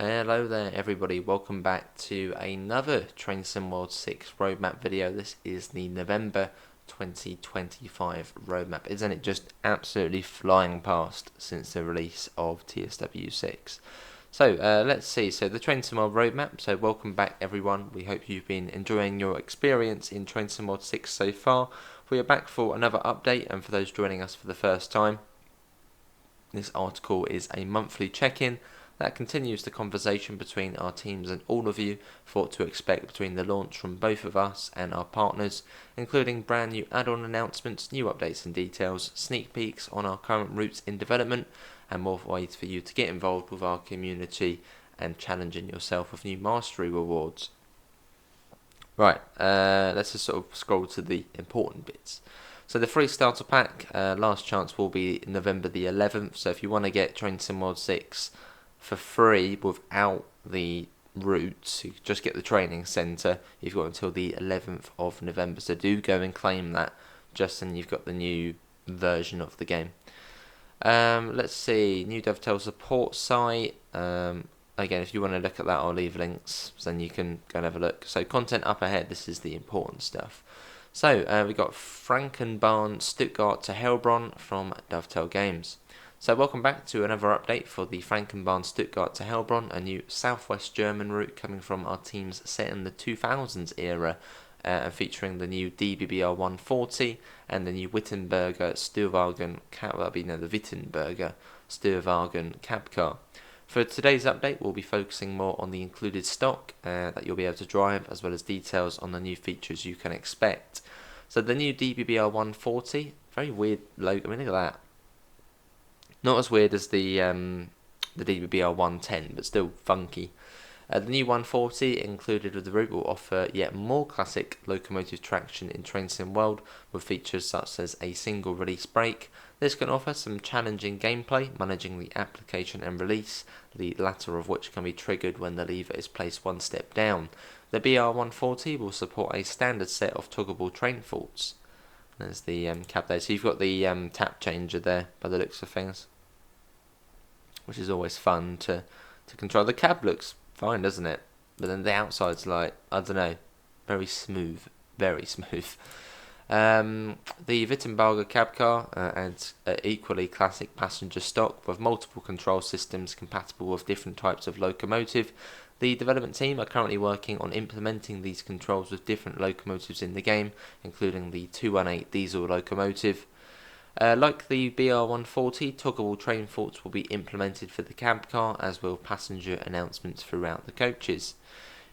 Hello there everybody, welcome back to another Train Sim World 6 roadmap video. This is the November 2025 roadmap. Isn't it just absolutely flying past since the release of TfW 6? So let's see, so the Train Sim World roadmap, so welcome back everyone. We hope you've been enjoying your experience in Train Sim World 6 so far. We are back for another update, and for those joining us for the first time, this article is a monthly check-in that continues the conversation between our teams and all of you for what to expect between the launch from both of us and our partners, including brand new add-on announcements, new updates and details, sneak peeks on our current routes in development, and more ways for you to get involved with our community and challenging yourself with new mastery rewards. Right, let's just sort of scroll to the important bits. So the free starter pack, last chance will be November the 11th, so if you want to get Train Sim World 6 for free without the routes, you just get the training centre, you've got until the 11th of November, so do go and claim that, just then you've got the new version of the game. Let's see, new Dovetail support site. Again, if you want to look at that, I'll leave links, so then you can go and have a look. So content up ahead, this is the important stuff. So we got Frankenbahn Stuttgart to Heilbronn from Dovetail Games. So welcome back to another update for the Frankenbahn Stuttgart to Heilbronn, a new southwest German route coming from our teams set in the 2000s era, and featuring the new DBBR 140 and the new Wittenberger Steuerwagen cab, the Wittenberger Steuerwagen cab car. For today's update, we'll be focusing more on the included stock that you'll be able to drive, as well as details on the new features you can expect. So the new DBBR 140, very weird logo. I mean, look at that. Not as weird as the DBBR 110, but still funky. The new 140 included with the route will offer yet more classic locomotive traction in Train Sim World, with features such as a single release brake. This can offer some challenging gameplay, managing the application and release, the latter of which can be triggered when the lever is placed one step down. The BR140 will support a standard set of toggleable train faults. There's the cab there, so you've got the tap changer there by the looks of things, which is always fun to control. The cab looks fine, doesn't it? But then the outside's like, I don't know, very smooth, very smooth. The Wittenberger cab car adds equally classic passenger stock with multiple control systems compatible with different types of locomotive. The development team are currently working on implementing these controls with different locomotives in the game, including the 218 diesel locomotive. Like the BR140, toggleable train faults will be implemented for the cab car, as will passenger announcements throughout the coaches.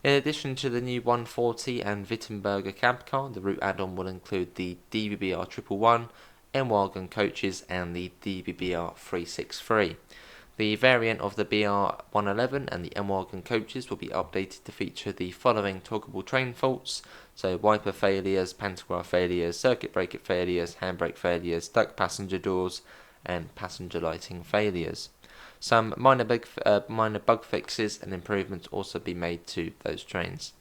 In addition to the new 140 and Wittenberger cab car, the route add-on will include the DBBR 111, M-Wagon coaches and the DBBR 363. The variant of the BR111 and the M-Wagon coaches will be updated to feature the following toggleable train faults, so wiper failures, pantograph failures, circuit breaker failures, handbrake failures, duct passenger doors, and passenger lighting failures. Some minor bug fixes and improvements also be made to those trains.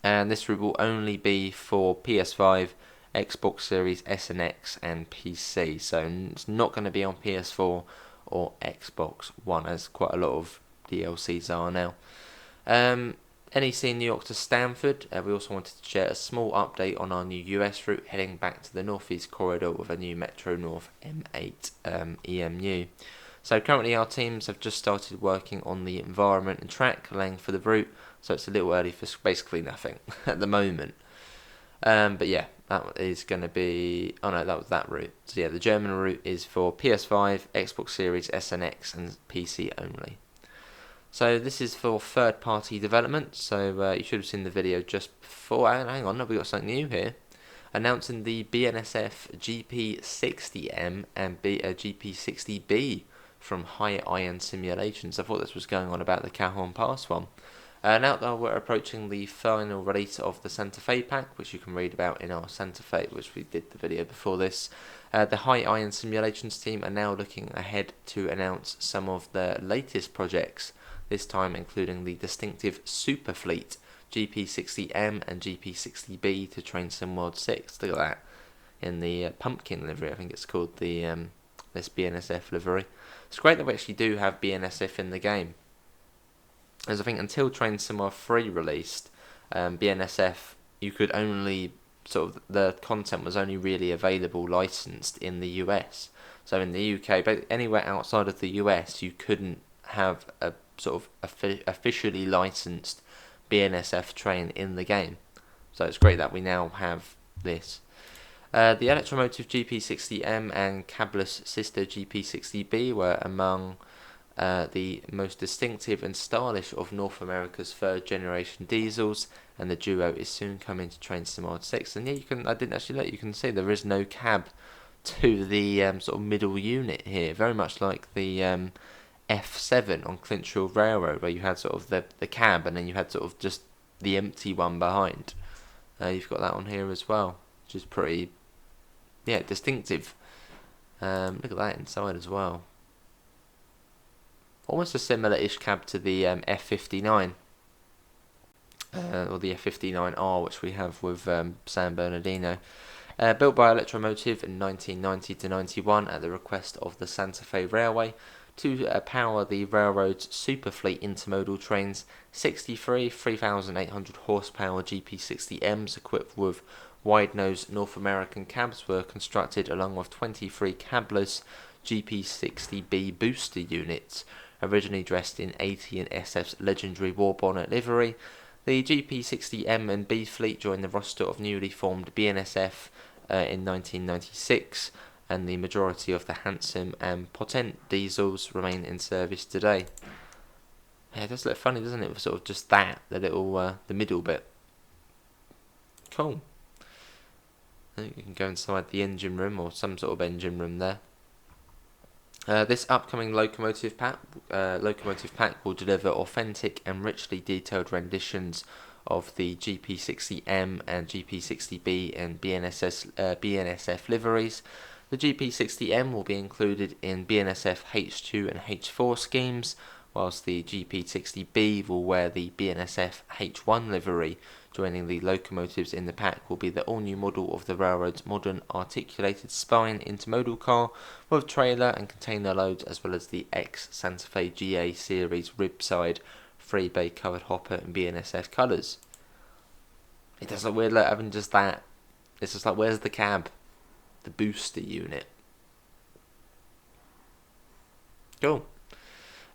And this route will only be for PS5, Xbox Series S and X, and PC, so it's not going to be on PS4 or Xbox One, as quite a lot of DLCs are now. NEC New York to Stamford, we also wanted to share a small update on our new US route heading back to the Northeast Corridor with a new Metro North M8 EMU. So currently our teams have just started working on the environment and track laying for the route, so it's a little early for basically nothing at the moment. But yeah, that is going to be... Oh no, that was that route. So yeah, the German route is for PS5, Xbox Series S and X, and PC only. So this is for third-party development, so you should have seen the video just before. Hang on, we got something new here. Announcing the BNSF GP60M and GP60B from High Iron Simulations. I thought this was going on about the Cajon Pass one. Now that we're approaching the final release of the Santa Fe pack, which you can read about in our Santa Fe, which we did the video before this, the High Iron Simulations team are now looking ahead to announce some of their latest projects, this time including the distinctive Super Fleet GP60M and GP60B to Train Sim World 6. Look at that, in the pumpkin livery, I think it's called, the this BNSF livery. It's great that we actually do have BNSF in the game. as I think until Train Sim 3 released, BNSF, you could only the content was only really available licensed in the US. So in the UK, but anywhere outside of the US, you couldn't have a officially licensed BNSF train in the game. So it's great that we now have this. The Electromotive GP60M and cabless sister GP60B were among the most distinctive and stylish of North America's third generation diesels, and the Duo is soon coming to Train Sim 6. And yeah, I didn't actually look, you can see there is no cab to the middle unit here, very much like the F7 on Clinchfield Railroad, where you had the cab and then you had just the empty one behind. You've got that on here as well, which is pretty, distinctive. Look at that inside as well. Almost a similar-ish cab to the F59, or the F59R, which we have with San Bernardino. Built by Electromotive in 1990 to 91 at the request of the Santa Fe Railway to power the railroad's Superfleet intermodal trains, 63 3,800 horsepower GP60Ms equipped with wide-nose North American cabs were constructed, along with 23 cabless GP60B booster units, originally dressed in AT&SF's legendary war bonnet livery. The GP60M and B fleet joined the roster of newly formed BNSF in 1996, and the majority of the handsome and potent diesels remain in service today. Yeah, it does look funny, doesn't it? With just the little, the middle bit. Cool. I think you can go inside the engine room, or some sort of engine room there. This upcoming locomotive pack will deliver authentic and richly detailed renditions of the GP60M and GP60B and BNSF liveries. The GP60M will be included in BNSF H2 and H4 schemes, whilst the GP60B will wear the BNSF H1 livery. Joining the locomotives in the pack will be the all-new model of the railroad's modern articulated spine intermodal car with trailer and container loads, as well as the ex-Santa Fe GA series ribside 3-bay covered hopper in BNSF colours. It does look weird, having just that. It's just like, where's the cab? The booster unit. Cool.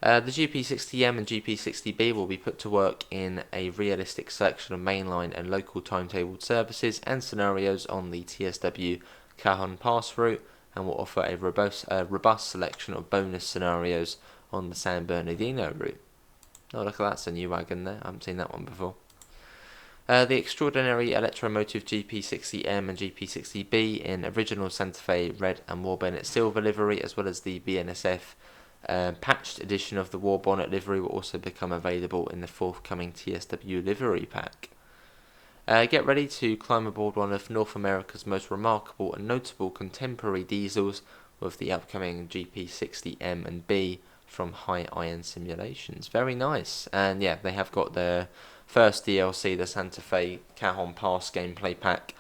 The GP60M and GP60B will be put to work in a realistic selection of mainline and local timetabled services and scenarios on the TfW Cajon Pass route, and will offer a robust selection of bonus scenarios on the San Bernardino route. Oh, look at that, it's a new wagon there. I haven't seen that one before. The extraordinary Electromotive GP60M and GP60B in original Santa Fe red and War Bonnet silver livery, as well as the BNSF patched edition of the War Bonnet livery, will also become available in the forthcoming TfW livery pack. Get ready to climb aboard one of North America's most remarkable and notable contemporary diesels with the upcoming GP60M and B from High Iron Simulations. Very nice. And yeah, they have got their first DLC, the Santa Fe Cajon Pass gameplay pack,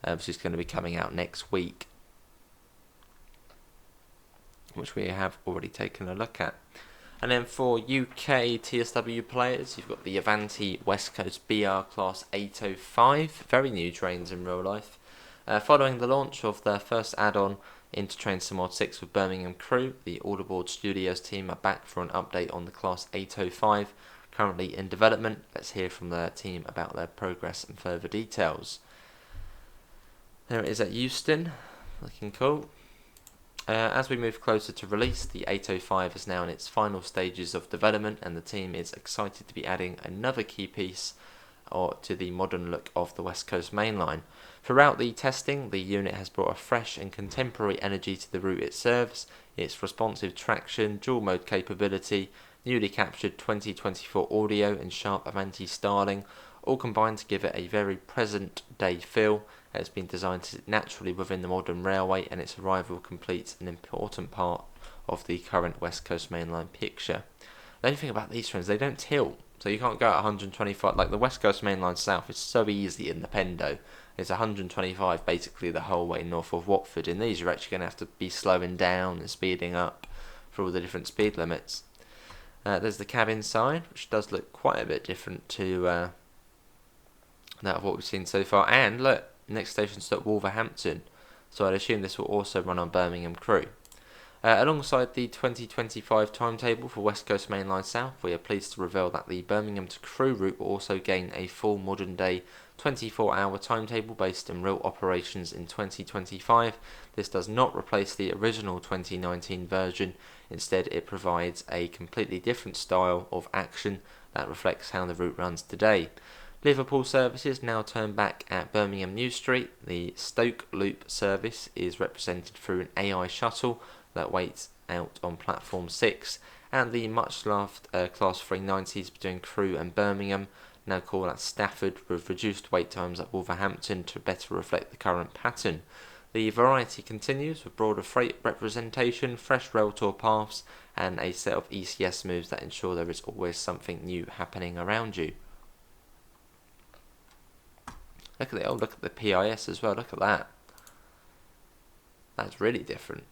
which is going to be coming out next week, which we have already taken a look at. And then for UK TSW players, you've got the Avanti West Coast BR Class 805, very new trains in real life. Following the launch of their first add-on into Train Sim 6 with Birmingham Crewe, the Audiboard Studios team are back for an update on the Class 805, currently in development. Let's hear from their team about their progress and further details. There it is at Euston, looking cool. As we move closer to release, the 805 is now in its final stages of development, and the team is excited to be adding another key piece to the modern look of the West Coast Main Line. Throughout the testing, the unit has brought a fresh and contemporary energy to the route it serves. Its responsive traction, dual mode capability, newly captured 2024 audio and sharp Avanti styling all combine to give it a very present day feel. It has been designed to sit naturally within the modern railway, and its arrival completes an important part of the current West Coast Mainline picture. The only thing about these trains, they don't tilt, so you can't go at 125. Like the West Coast Mainline South is so easy in the Pendo. It's 125 basically the whole way north of Watford. In these, you're actually going to have to be slowing down and speeding up for all the different speed limits. There's the cabin sign, which does look quite a bit different to that of what we've seen so far. And look, next station's at Wolverhampton, so I'd assume this will also run on Birmingham Crewe. Alongside the 2025 timetable for West Coast Main Line South, we are pleased to reveal that the Birmingham to Crewe route will also gain a full modern day 24-hour timetable based on real operations in 2025. This does not replace the original 2019 version. Instead, it provides a completely different style of action that reflects how the route runs today. Liverpool services now turn back at Birmingham New Street. The Stoke Loop service is represented through an AI shuttle that waits out on platform 6, and the much loved Class 390s between Crewe and Birmingham, now called at Stafford, with reduced wait times at Wolverhampton to better reflect the current pattern. The variety continues with broader freight representation, fresh rail tour paths, and a set of ECS moves that ensure there is always something new happening around you. Look at it, oh look at the PIS as well, look at that. That's really different.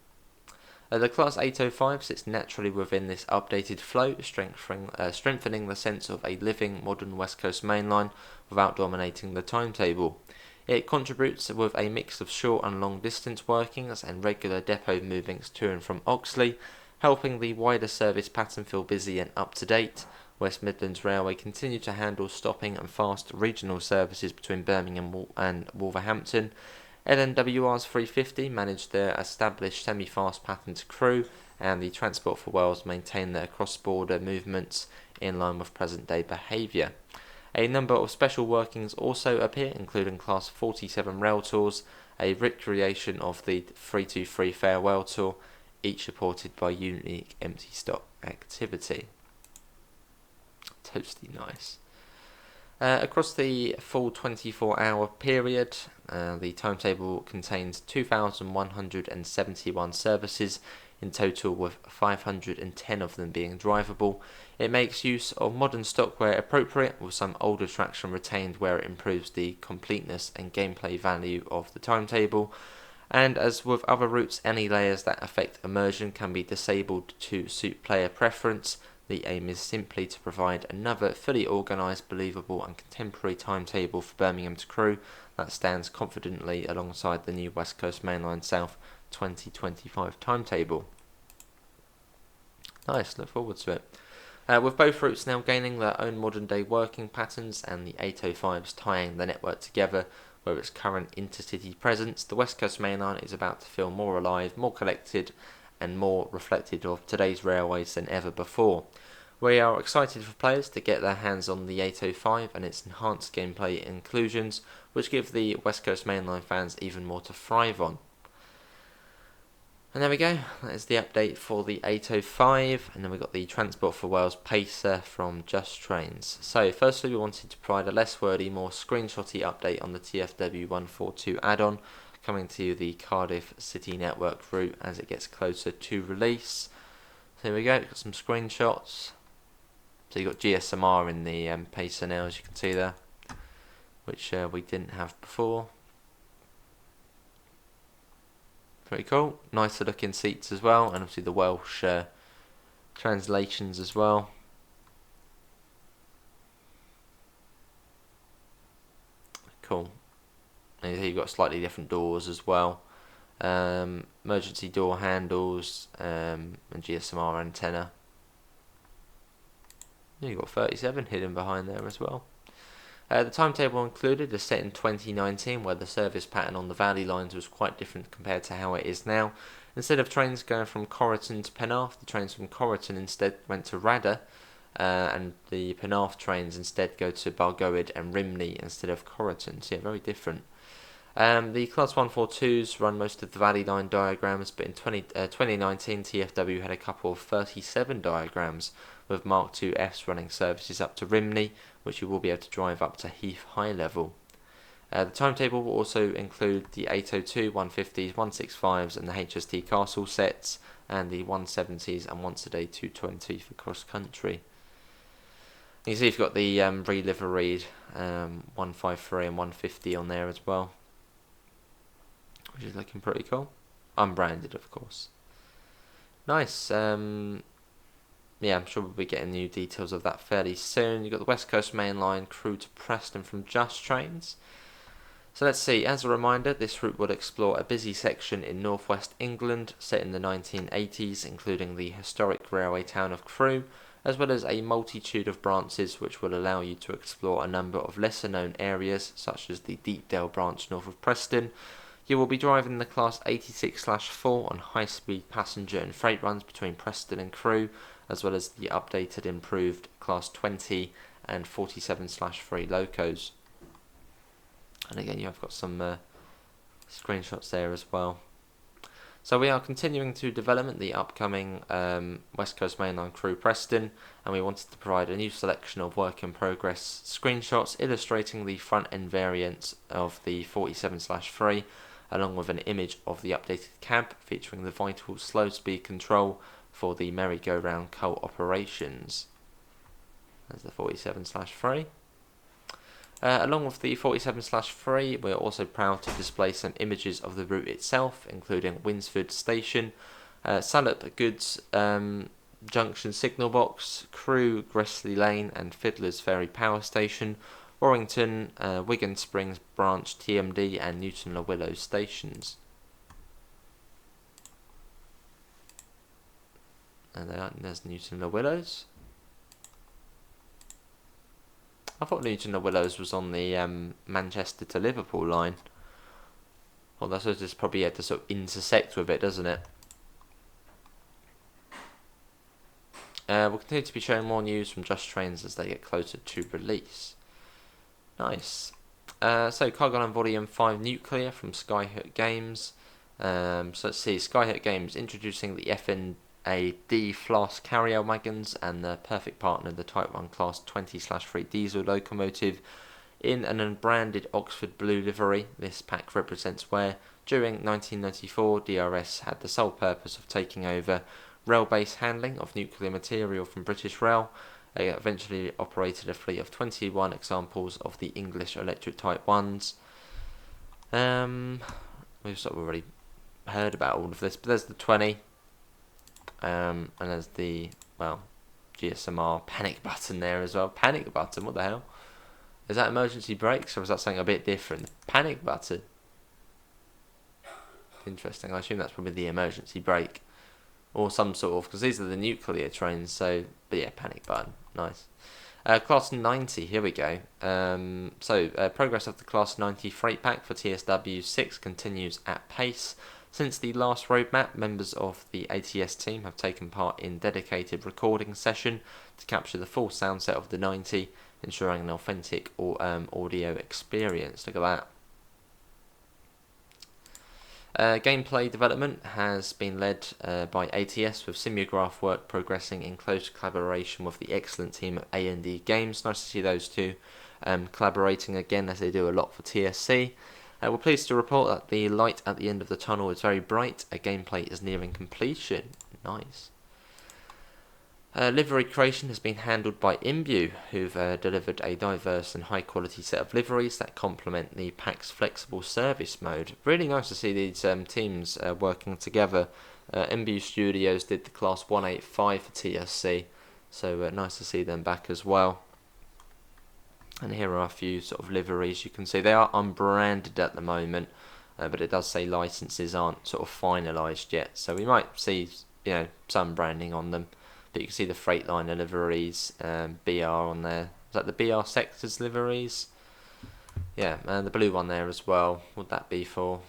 The Class 805 sits naturally within this updated flow, strengthening the sense of a living modern West Coast mainline without dominating the timetable. It contributes with a mix of short and long distance workings and regular depot movings to and from Oxley, helping the wider service pattern feel busy and up to date. West Midlands Railway continue to handle stopping and fast regional services between Birmingham and Wolverhampton. LNWR's 350 managed their established semi-fast pattern to Crewe, and the Transport for Wales maintain their cross-border movements in line with present-day behaviour. A number of special workings also appear, including Class 47 rail tours, a recreation of the 323 farewell tour, each supported by unique empty stock activity. Toasty nice. Across the full 24-hour period, the timetable contains 2,171 services in total, with 510 of them being drivable. It makes use of modern stock where appropriate, with some older traction retained where it improves the completeness and gameplay value of the timetable. And as with other routes, any layers that affect immersion can be disabled to suit player preference. The aim is simply to provide another fully organised, believable and contemporary timetable for Birmingham to Crewe that stands confidently alongside the new West Coast Mainline South 2025 timetable. Nice, look forward to it. With both routes now gaining their own modern day working patterns and the 805s tying the network together with its current intercity presence, the West Coast Mainline is about to feel more alive, more collected and more reflective of today's railways than ever before. We are excited for players to get their hands on the 805 and its enhanced gameplay inclusions, which give the West Coast Mainline fans even more to thrive on. And there we go, that is the update for the 805, and then we got the Transport for Wales Pacer from Just Trains. So firstly, we wanted to provide a less wordy, more screenshotty update on the TfW 142 add-on, coming to the Cardiff City Network route as it gets closer to release. So here we go, got some screenshots. So you've got GSMR in the Pacer now, as you can see there, which we didn't have before. Pretty cool. Nicer looking seats as well, and obviously the Welsh translations as well. Cool. And here you've got slightly different doors as well. Emergency door handles and GSMR antenna. You've got 37 hidden behind there as well. The timetable included is set in 2019, where the service pattern on the Valley lines was quite different compared to how it is now. Instead of trains going from Corriton to Penarth, the trains from Corriton instead went to Rada, and the Penarth trains instead go to Bargoed and Rimney instead of Corriton. So yeah, very different. The Class 142s run most of the Valley line diagrams, but in 2019 TfW had a couple of 37 diagrams, with Mark II Fs running services up to Rimney, which you will be able to drive up to Heath High Level. The timetable will also include the 802, 150s, 165s and the HST Castle sets, and the 170s and once a day 220 for cross country. You can see you've got the re-liveried 153 and 150 on there as well, which is looking pretty cool. Unbranded, of course. Nice. yeah, I'm sure we'll be getting new details of that fairly soon. You've got the West Coast Main Line Crewe to Preston from Just Trains. So let's see, as a reminder, this route will explore a busy section in northwest England set in the 1980s, including the historic railway town of Crewe, as well as a multitude of branches which will allow you to explore a number of lesser known areas, such as the Deepdale branch north of Preston. You will be driving the Class 86/4 on high-speed passenger and freight runs between Preston and Crewe, as well as the updated improved Class 20 and 47/3 locos. And again, you have got some screenshots there as well. So we are continuing to develop the upcoming West Coast Mainline Crewe Preston, and we wanted to provide a new selection of work in progress screenshots illustrating the front end variants of the 47/3, along with an image of the updated cab featuring the vital slow speed control for the merry-go-round co-operations. There's the 47/3. Along with the 47/3, we're also proud to display some images of the route itself, including Winsford Station, Salop Goods Junction Signal Box, Crewe, Gressley Lane and Fiddler's Ferry Power Station, Warrington, Wigan Springs Branch TMD and Newton Le Willows stations. And there's Newton Le Willows. I thought Newton Le Willows was on the Manchester to Liverpool line. Well, that's just probably had to sort of intersect with it, doesn't it? We'll continue to be showing more news from Just Trains as they get closer to release. Nice. So Cargo Line Volume 5 Nuclear from Skyhook Games. So let's see, Skyhook Games introducing the FNAD Flask carrier wagons and the perfect partner, the Type 1 Class 20/3 diesel locomotive in an unbranded Oxford blue livery. This pack represents where, during 1994, DRS had the sole purpose of taking over rail base handling of nuclear material from British Rail. They eventually operated a fleet of 21 examples of the English electric Type 1s. We've sort of already heard about all of this, but there's the 20. And there's the, well, GSMR panic button there as well. Panic button, what the hell? Is that emergency brakes or is that something a bit different? Panic button. Interesting, I assume that's probably the emergency brake. Or some sort of, because these are the nuclear trains, so, but yeah, panic button, nice. Class 90, here we go. Progress of the Class 90 freight pack for TfW 6 continues at pace. Since the last roadmap, members of the ATS team have taken part in dedicated recording session to capture the full sound set of the 90, ensuring an authentic audio experience. Look at that. Gameplay development has been led by ATS, with Simulgraph work progressing in close collaboration with the excellent team at A&D Games. Nice to see those two collaborating again, as they do a lot for TSC. We're pleased to report that the light at the end of the tunnel is very bright. Gameplay is nearing completion. Nice. Livery creation has been handled by Imbue, who've delivered a diverse and high quality set of liveries that complement the pack's flexible service mode. Really nice to see these teams working together. Imbue Studios did the Class 185 for TSC, so nice to see them back as well. And here are a few sort of liveries. You can see they are unbranded at the moment, but it does say licenses aren't sort of finalised yet, so we might see, you know, some branding on them. But you can see the Freightliner liveries, BR on there. Is that the BR Sectors liveries? Yeah, and the blue one there as well. What would that be for?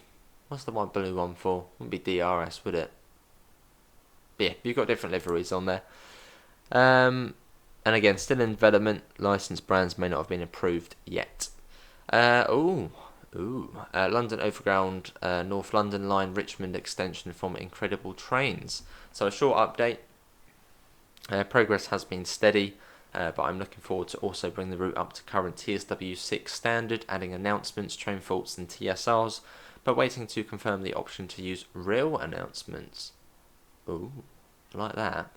What's the one blue one for? Wouldn't be DRS, would it? But yeah, you've got different liveries on there. And again, still in development. Licensed brands may not have been approved yet. London Overground, North London Line, Richmond extension from Incredible Trains. So a short update. Progress has been steady, but I'm looking forward to also bring the route up to current TSW 6 standard, adding announcements, train faults and TSRs, but waiting to confirm the option to use real announcements. Ooh, like that.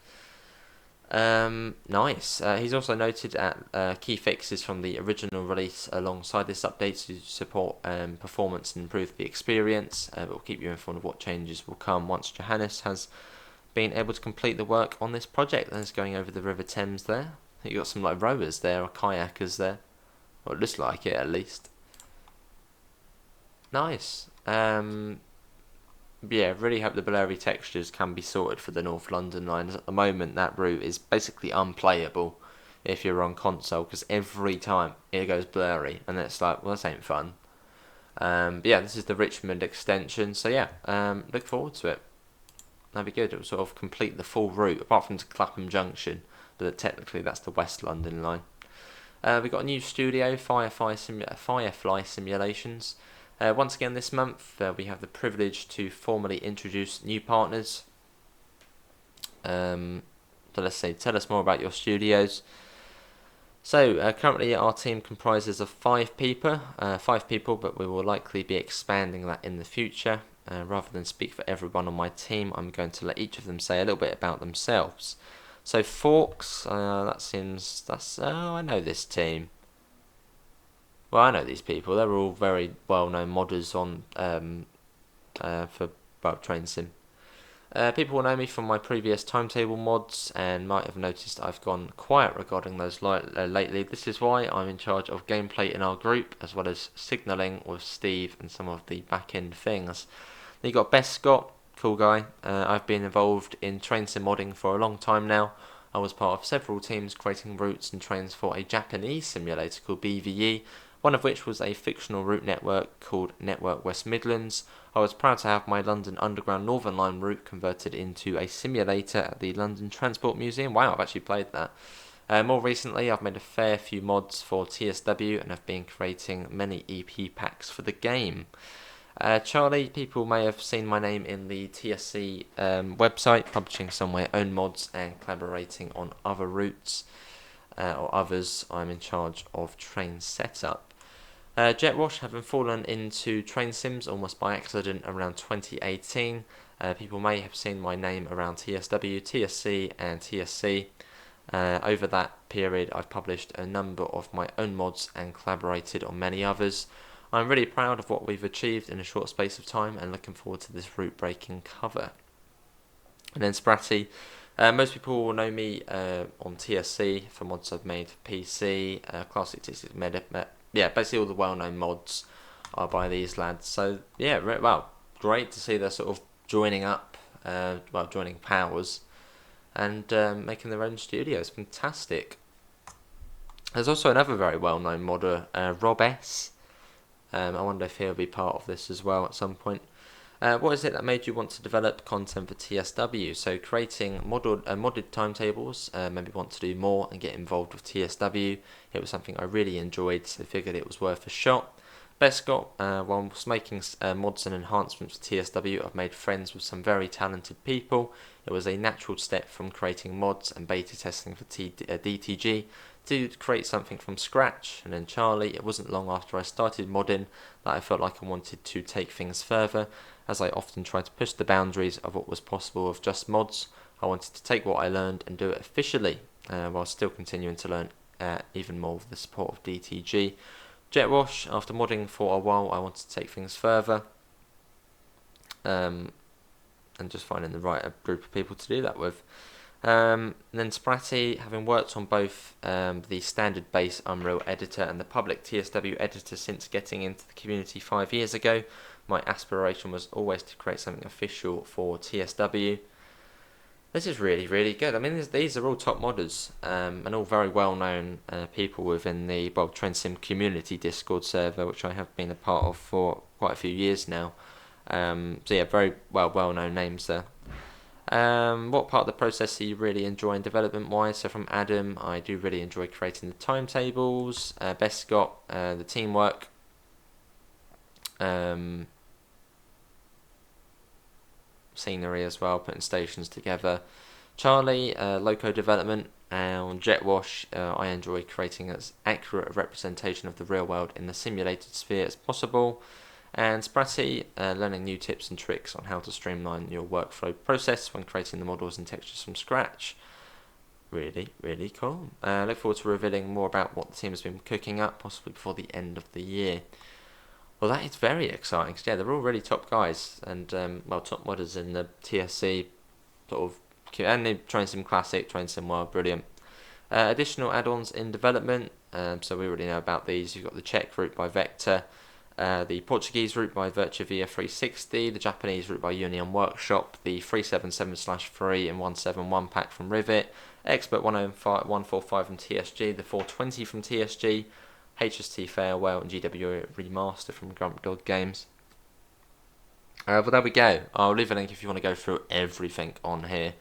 Nice. He's also noted at key fixes from the original release alongside this update to support performance and improve the experience, but we'll keep you informed of what changes will come once Johannes has been able to complete the work on this project. And it's going over the River Thames there. I think you got some like rowers there or kayakers there. Or it looks like it at least. Nice. Yeah, really hope the blurry textures can be sorted for the North London line. At the moment, that route is basically unplayable if you're on console, because every time it goes blurry, and it's like, well, this ain't fun. But yeah, this is the Richmond extension, so yeah, look forward to it. That'd be good. It will sort of complete the full route, apart from to Clapham Junction, but technically that's the West London line. We've got a new studio, Firefly Simulations. Once again this month, we have the privilege to formally introduce new partners. So let's say, tell us more about your studios. So currently our team comprises of 5 people, but we will likely be expanding that in the future. Rather than speak for everyone on my team, I'm going to let each of them say a little bit about themselves. So Forks, I know this team. Well, I know these people. They're all very well-known modders on for Train Sim. People will know me from my previous timetable mods and might have noticed I've gone quiet regarding those lately. This is why I'm in charge of gameplay in our group, as well as signalling with Steve and some of the back-end things. Then you got Best Scott, cool guy. I've been involved in train sim modding for a long time now. I was part of several teams creating routes and trains for a Japanese simulator called BVE, one of which was a fictional route network called Network West Midlands. I was proud to have my London Underground Northern Line route converted into a simulator at the London Transport Museum. Wow, I've actually played that. More recently, I've made a fair few mods for TSW and have been creating many EP packs for the game. Charlie, people may have seen my name in the TSC website, publishing some of my own mods and collaborating on other routes or others. I'm in charge of train setup. Jetwash, having fallen into train sims almost by accident around 2018, people may have seen my name around TSW, TSC and TSC. Over that period I've published a number of my own mods and collaborated on many others. I'm really proud of what we've achieved in a short space of time and looking forward to this route-breaking cover. And then Spratty, most people will know me on TSC for mods I've made for PC, Classic TSC, basically all the well-known mods are by these lads. So yeah, great to see they're sort of joining up, joining powers and making their own studios. Fantastic. There's also another very well-known modder, Rob S. I wonder if he'll be part of this as well at some point. What is it that made you want to develop content for TSW? So creating modded timetables, maybe want to do more and get involved with TSW. It was something I really enjoyed, so figured it was worth a shot. Best Scott, whilst making mods and enhancements for TSW, I've made friends with some very talented people. It was a natural step from creating mods and beta testing for DTG to create something from scratch. And then Charlie, it wasn't long after I started modding that I felt like I wanted to take things further, as I often tried to push the boundaries of what was possible with just mods. I wanted to take what I learned and do it officially, while still continuing to learn even more with the support of DTG. Jetwash, after modding for a while, I wanted to take things further, and just finding the right group of people to do that with. Then Spratty, having worked on both the standard base Unreal editor and the public TSW editor since getting into the community 5 years ago, my aspiration was always to create something official for TSW. This is really, really good. I mean, these are all top modders and all very well-known people within the Train Sim community Discord server, which I have been a part of for quite a few years now. So yeah, very well-known names there. What part of the process are you really enjoying development-wise? So from Adam, I do really enjoy creating the timetables. Best Scott, the teamwork. Scenery as well, putting stations together. Charlie, loco development, and Jetwash, I enjoy creating as accurate a representation of the real world in the simulated sphere as possible. And Spratty, learning new tips and tricks on how to streamline your workflow process when creating the models and textures from scratch. Really, really cool. Look forward to revealing more about what the team has been cooking up, possibly before the end of the year. Well, that is very exciting. Yeah, they're all really top guys and top modders in the TSC sort of, and the Train Sim Classic, Train Sim World, brilliant. Additional add-ons in development, so we already know about these. You've got the Czech route by Vector, the Portuguese route by Virtuvia 360, the Japanese route by Union Workshop, the 377/3 and 171 pack from Rivet, Expert 145 from TSG, the 420 from TSG, HST Farewell, and GW Remaster from Grump Dog Games. But there we go. I'll leave a link if you want to go through everything on here.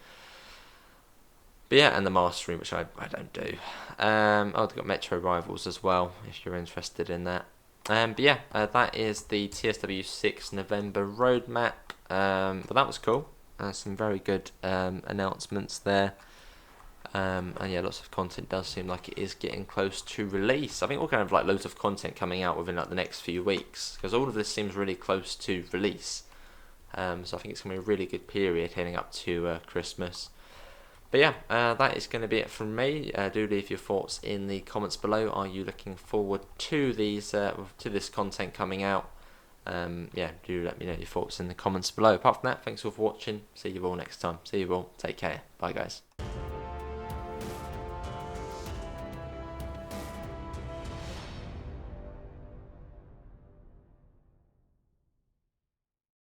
But yeah, and the mastering, which I don't do. They've got Metro Rivals as well, if you're interested in that. But yeah, that is the TfW 6 November roadmap. But that was cool. Some very good announcements there. And yeah, lots of content. Does seem like it is getting close to release. I think we're going to have like loads of content coming out within like the next few weeks, because all of this seems really close to release. So I think it's going to be a really good period heading up to Christmas. But yeah, that is going to be it from me. Do leave your thoughts in the comments below. Are you looking forward to these to this content coming out? Yeah, do let me know your thoughts in the comments below. Apart from that, thanks all for watching. See you all next time. See you all. Take care. Bye guys.